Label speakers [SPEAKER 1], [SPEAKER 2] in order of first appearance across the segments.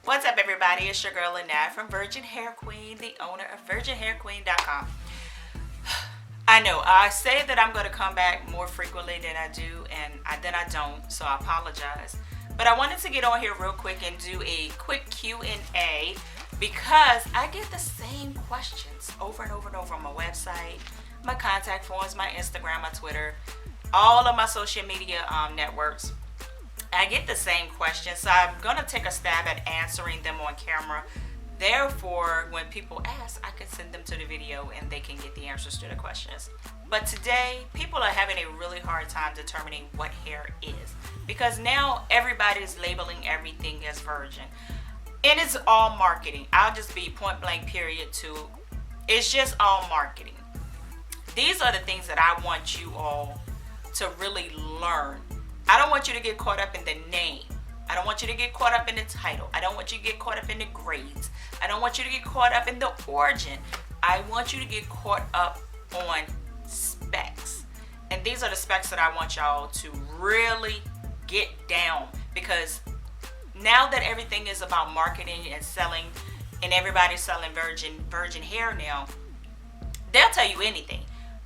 [SPEAKER 1] What's up, everybody? It's your girl Lynette from Virgin Hair Queen, the owner of virginhairqueen.com. I know I say that I'm going to come back more frequently than I do, and then I don't, so I apologize. But I wanted to get on here real quick and do a quick Q&A because I get the same questions over and over and over on my website, my contact forms, my Instagram, my Twitter, all of my social media networks. I get the same questions, so I'm going to take a stab at answering them on camera. Therefore, when people ask, I can send them to the video and they can get the answers to the questions. But today, people are having a really hard time determining what hair is because now everybody's labeling everything as virgin. And it's all marketing. I'll just be point blank period too. It's just all marketing. These are the things that I want you all to really learn. I don't want you to get caught up in the name. I don't want you to get caught up in the title. I don't want you to get caught up in the grades. I don't want you to get caught up in the origin. I want you to get caught up on specs. And these are the specs that I want y'all to really get down, because now that everything is about marketing and selling, and everybody's selling virgin hair now, they'll tell you anything.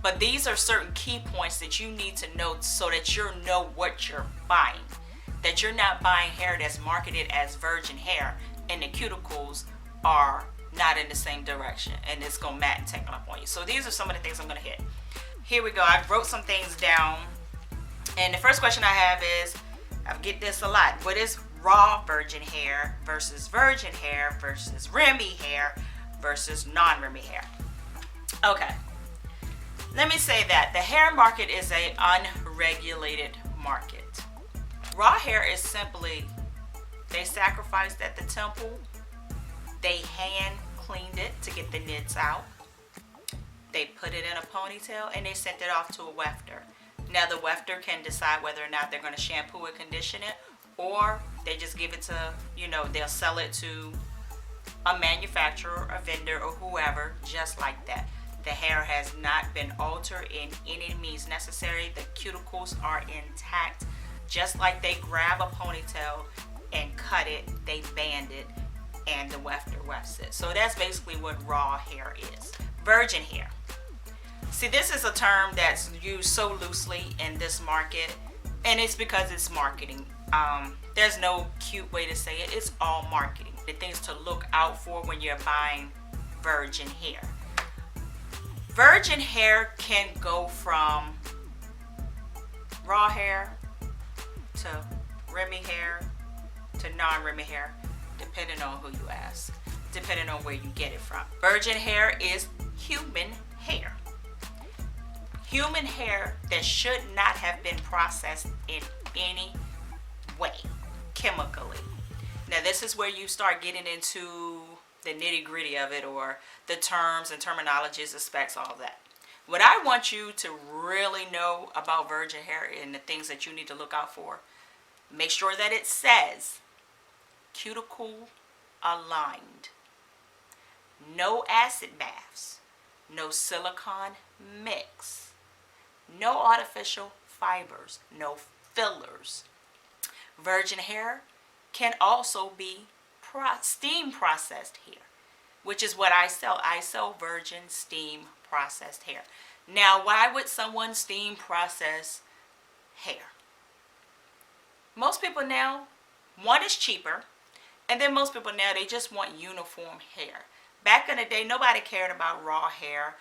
[SPEAKER 1] But these are certain key points that you need to know so that you know what you're buying. That you're not buying hair that's marketed as virgin hair and the cuticles are not in the same direction and it's going to mat and tangle up on you. So these are some of the things I'm going to hit. Here we go. I wrote some things down. And the first question I have is, I get this a lot. What is raw virgin hair versus Remy hair versus non-Remy hair? Okay. Let me say that the hair market is an unregulated market. Raw hair is simply, they sacrificed at the temple, they hand cleaned it to get the nits out, they put it in a ponytail, and they sent it off to a wefter. Now the wefter can decide whether or not they're going to shampoo and condition it, or they just give it to, they'll sell it to a manufacturer, a vendor, or whoever, just like that. The hair has not been altered in any means necessary. The cuticles are intact. Just like they grab a ponytail and cut it, they band it, and the wefter wefts it. So that's basically what raw hair is. Virgin hair. See, this is a term that's used so loosely in this market, and it's because it's marketing. There's no cute way to say it. It's all marketing. The things to look out for when you're buying virgin hair. Virgin hair can go from raw hair to Remy hair to non-Remy hair, depending on who you ask, depending on where you get it from. Virgin hair is human hair. Human hair that should not have been processed in any way, chemically. Now this is where you start getting into the nitty-gritty of it, or the terms and terminologies, the specs, all that. What I want you to really know about virgin hair and the things that you need to look out for, make sure that it says cuticle aligned. No acid baths, no silicone mix, no artificial fibers, no fillers. Virgin hair can also be steam processed hair, which is what I sell. I sell virgin steam processed hair. Now, why would someone steam process hair? Most people now, one is cheaper, and then most people now, they just want uniform hair. Back in the day, nobody cared about raw hair.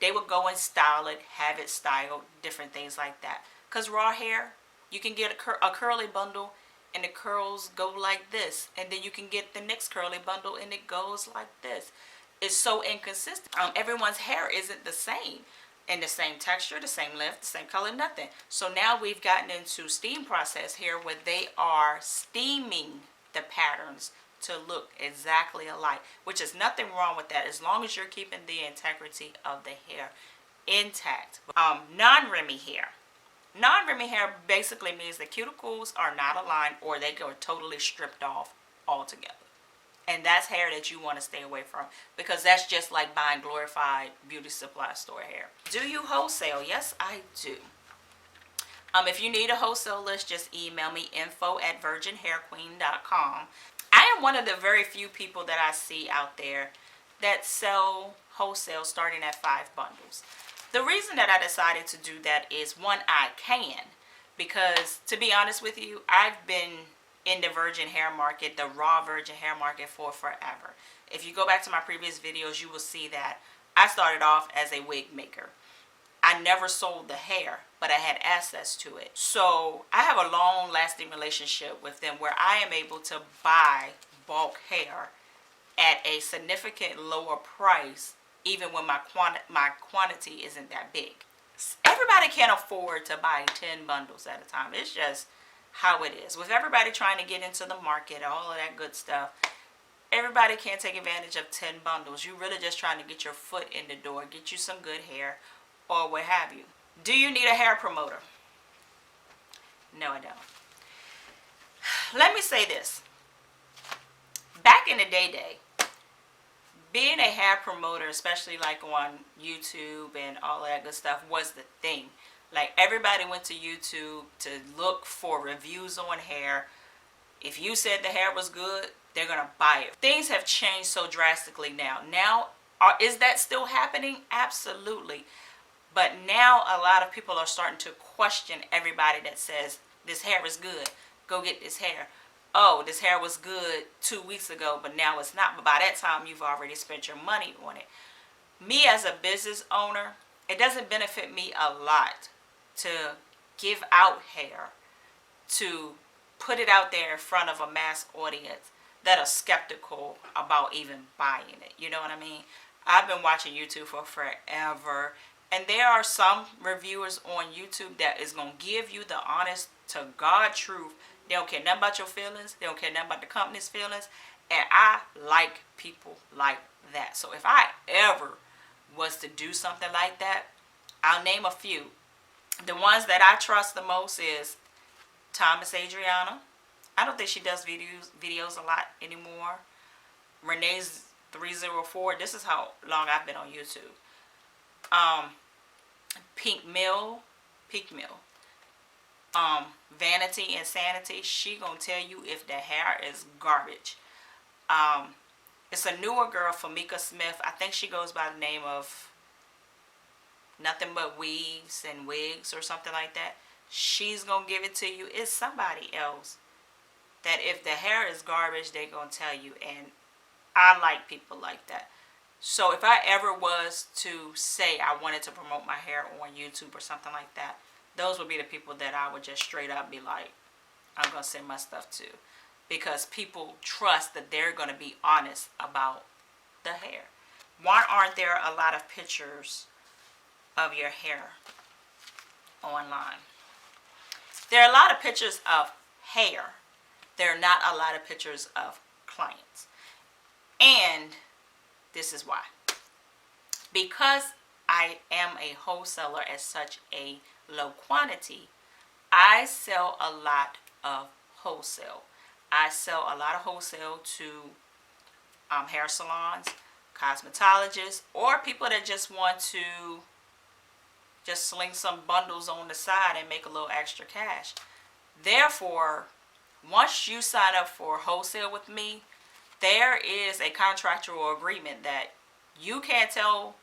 [SPEAKER 1] They would go and style it, have it styled, different things like that. Because raw hair, you can get a curly bundle and the curls go like this, and then you can get the next curly bundle and it goes like this. It's so inconsistent. Everyone's hair isn't the same, in the same texture, the same length, the same color, nothing. So now we've gotten into steam process hair where they are steaming the patterns to look exactly alike, which is nothing wrong with that as long as you're keeping the integrity of the hair intact. Non-Remy hair. Non-Remy hair basically means the cuticles are not aligned, or they go totally stripped off altogether. And that's hair that you want to stay away from, because that's just like buying glorified beauty supply store hair. Do you wholesale? Yes, I do. If you need a wholesale list, just email me info@virginhairqueen.com. I I am one of the very few people that I see out there that sell wholesale starting at 5 bundles. The reason that I decided to do that is, one, I can, because to be honest with you, I've been in the virgin hair market, the raw virgin hair market, for forever. If you go back to my previous videos, you will see that I started off as a wig maker. I never sold the hair, but I had access to it. So I have a long lasting relationship with them where I am able to buy bulk hair at a significant lower price, even when my quantity isn't that big. Everybody can't afford to buy 10 bundles at a time. It's just how it is. With everybody trying to get into the market, all of that good stuff, everybody can't take advantage of 10 bundles. You're really just trying to get your foot in the door, get you some good hair, or what have you. Do you need a hair promoter? No, I don't. Let me say this. Back in the day, being a hair promoter, especially like on YouTube and all of that good stuff, was the thing. Like, everybody went to YouTube to look for reviews on hair. If you said the hair was good, they're gonna buy it. Things have changed so drastically now. Is that still happening? Absolutely. But now a lot of people are starting to question everybody that says this hair is good, go get this hair. Oh, this hair was good 2 weeks ago, but now it's not. But by that time, you've already spent your money on it. Me as a business owner, it doesn't benefit me a lot to give out hair, to put it out there in front of a mass audience that are skeptical about even buying it. You know what I mean? I've been watching YouTube for forever, and there are some reviewers on YouTube that is going to give you the honest to God truth. They don't care nothing about your feelings. They don't care nothing about the company's feelings. And I like people like that. So if I ever was to do something like that, I'll name a few. The ones that I trust the most is Thomas Adriana. I don't think she does videos a lot anymore. Renee's 304. This is how long I've been on YouTube. Pink Mill. Vanity Insanity. She gonna tell you if the hair is garbage. It's a newer girl, Famika Smith. I think she goes by the name of Nothing But Weaves and Wigs or something like that. She's gonna give it to you. It's somebody else that if the hair is garbage, they gonna tell you. And I like people like that. So if I ever was to say I wanted to promote my hair on YouTube or something like that, those would be the people that I would just straight up be like, I'm going to send my stuff to. Because people trust that they're going to be honest about the hair. Why aren't there a lot of pictures of your hair online? There are a lot of pictures of hair. There are not a lot of pictures of clients. And this is why. Because I am a wholesaler at such a low quantity, I sell a lot of wholesale. I sell a lot of wholesale to hair salons, cosmetologists, or people that just want to just sling some bundles on the side and make a little extra cash. Therefore, once you sign up for wholesale with me, there is a contractual agreement that you can't tell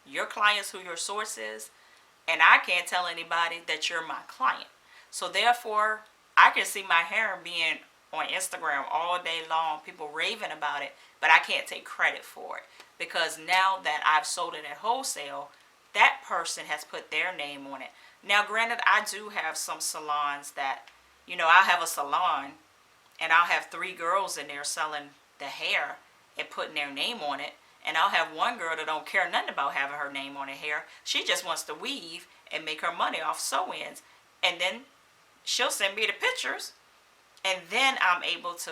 [SPEAKER 1] your clients who your source is, and I can't tell anybody that you're my client. So therefore, I can see my hair being on Instagram all day long, people raving about it, but I can't take credit for it. Because now that I've sold it at wholesale, that person has put their name on it. Now, granted, I do have some salons that, I'll have a salon, and I'll have 3 girls in there selling the hair and putting their name on it. And I'll have one girl that don't care nothing about having her name on her hair. She just wants to weave and make her money off sew-ins. And then she'll send me the pictures. And then I'm able to,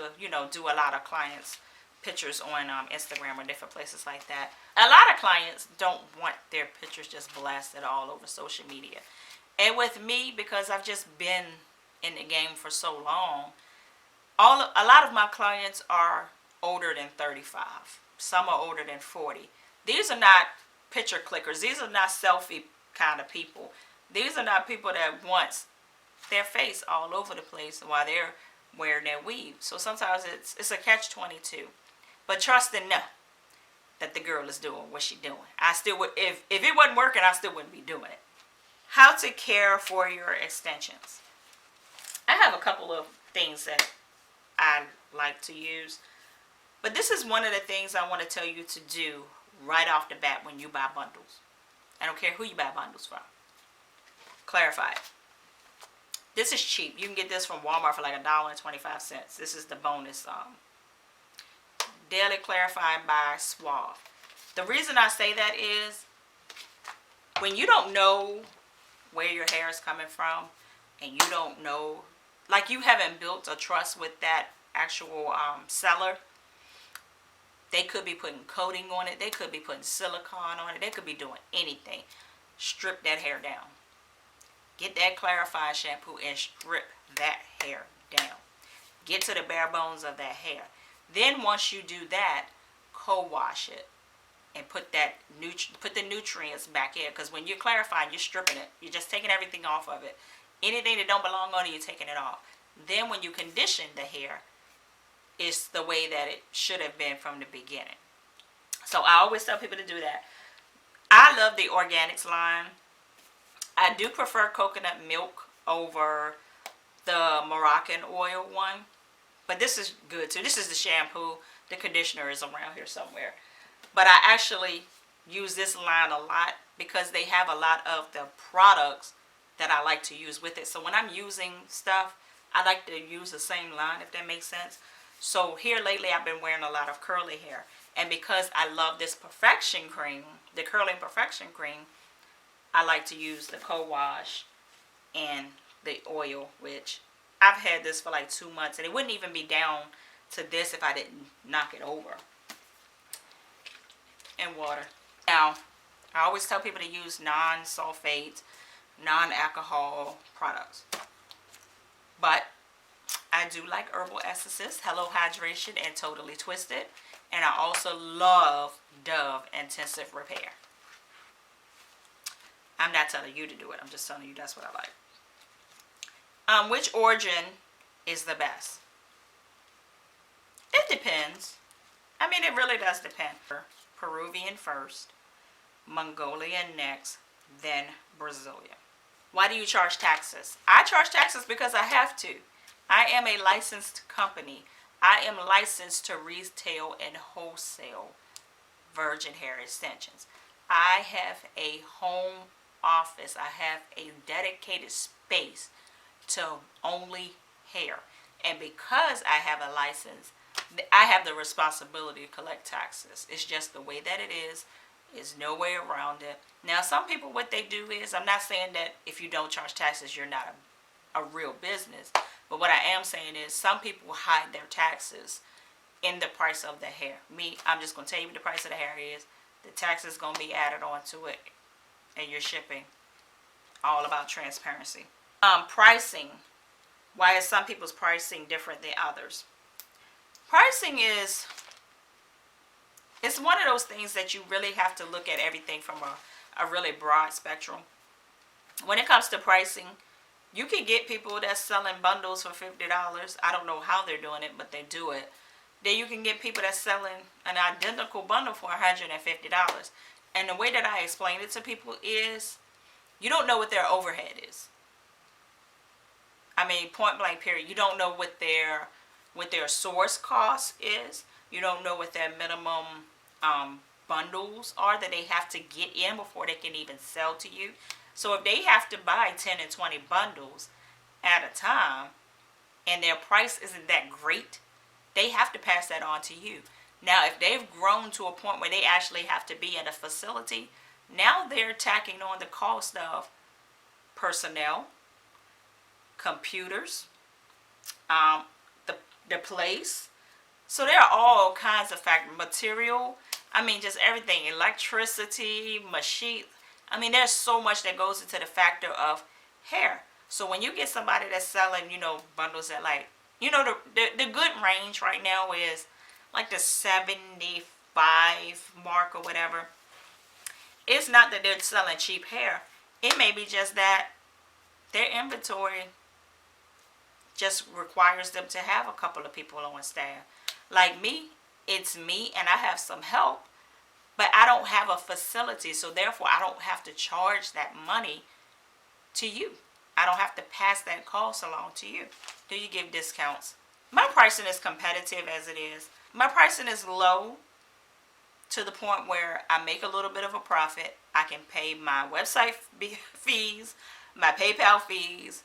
[SPEAKER 1] do a lot of clients' pictures on Instagram or different places like that. A lot of clients don't want their pictures just blasted all over social media. And with me, because I've just been in the game for so long, a lot of my clients are older than 35. Some are older than 40. These are not picture clickers. These are not selfie kind of people. These are not people that want their face all over the place while they're wearing their weave. So sometimes it's a catch-22. But trust and know that the girl is doing what she's doing. I still would, if it wasn't working, I still wouldn't be doing it. How to care for your extensions. I have a couple of things that I like to use. But this is one of the things I want to tell you to do right off the bat when you buy bundles. I don't care who you buy bundles from. Clarify it. This is cheap. You can get this from Walmart for like $1.25. This is the bonus Daily Clarifying by Suave. The reason I say that is when you don't know where your hair is coming from and you don't know, like you haven't built a trust with that actual seller. They could be putting coating on it. They could be putting silicone on it. They could be doing anything. Strip that hair down. Get that clarifying shampoo and strip that hair down. Get to the bare bones of that hair. Then once you do that, co-wash it and put the nutrients back in. Because when you're clarifying, you're stripping it. You're just taking everything off of it. Anything that don't belong on it, you're taking it off. Then when you condition the hair, it's the way that it should have been from the beginning. So I always tell people to do that. I love the organics line. I do prefer coconut milk over the Moroccan oil one. But this is good too. This is the shampoo. The conditioner is around here somewhere. But I actually use this line a lot because they have a lot of the products that I like to use with it. So when I'm using stuff, I like to use the same line, if that makes sense. So here lately I've been wearing a lot of curly hair. And because I love this perfection cream, the curling perfection cream, I like to use the co-wash and the oil, which I've had this for like 2 months. And it wouldn't even be down to this if I didn't knock it over. And water. Now, I always tell people to use non-sulfate, non-alcohol products. But I do like Herbal Essences, Hello Hydration, and Totally Twisted. And I also love Dove Intensive Repair. I'm not telling you to do it. I'm just telling you that's what I like. Which origin is the best? It depends. I mean, it really does depend. Peruvian first, Mongolian next, then Brazilian. Why do you charge taxes? I charge taxes because I have to. I am a licensed company. I am licensed to retail and wholesale virgin hair extensions. I have a home office. I have a dedicated space to only hair. And because I have a license, I have the responsibility to collect taxes. It's just the way that it is. There's no way around it. Now, some people, what they do is, I'm not saying that if you don't charge taxes, you're not a real business. But what I am saying is some people hide their taxes in the price of the hair. Me, I'm just going to tell you what the price of the hair is. The tax is going to be added onto it. And your shipping. All about transparency. Pricing. Why is some people's pricing different than others? Pricing is, it's one of those things that you really have to look at everything from a really broad spectrum. When it comes to pricing, you can get people that's selling bundles for $50. I don't know how they're doing it, but they do it. Then you can get people that's selling an identical bundle for $150. And the way that I explain it to people is, you don't know what their overhead is. I mean, point blank period. You don't know what their source cost is. You don't know what their minimum bundles are that they have to get in before they can even sell to you. So if they have to buy 10 and 20 bundles at a time and their price isn't that great, they have to pass that on to you. Now, if they've grown to a point where they actually have to be in a facility, now they're tacking on the cost of personnel, computers, the place. So there are all kinds of factors. Material, I mean, just everything. Electricity, machine. I mean, there's so much that goes into the factor of hair. So when you get somebody that's selling, bundles at like, the good range right now is like the 75 mark or whatever. It's not that they're selling cheap hair. It may be just that their inventory just requires them to have a couple of people on staff. Like me, it's me and I have some help, but I don't have a facility, so therefore I don't have to charge that money to you. I don't have to pass that cost along to you. Do you give discounts? My pricing is competitive as it is. My pricing is low to the point where I make a little bit of a profit. I can pay my website fees, my PayPal fees,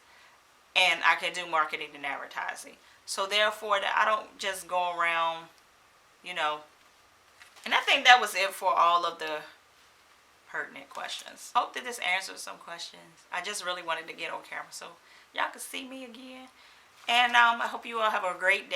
[SPEAKER 1] and I can do marketing and advertising. So therefore, I don't just go around, you know. And I think that was it for all of the pertinent questions. Hope that this answers some questions. I just really wanted to get on camera so y'all could see me again. And I hope you all have a great day.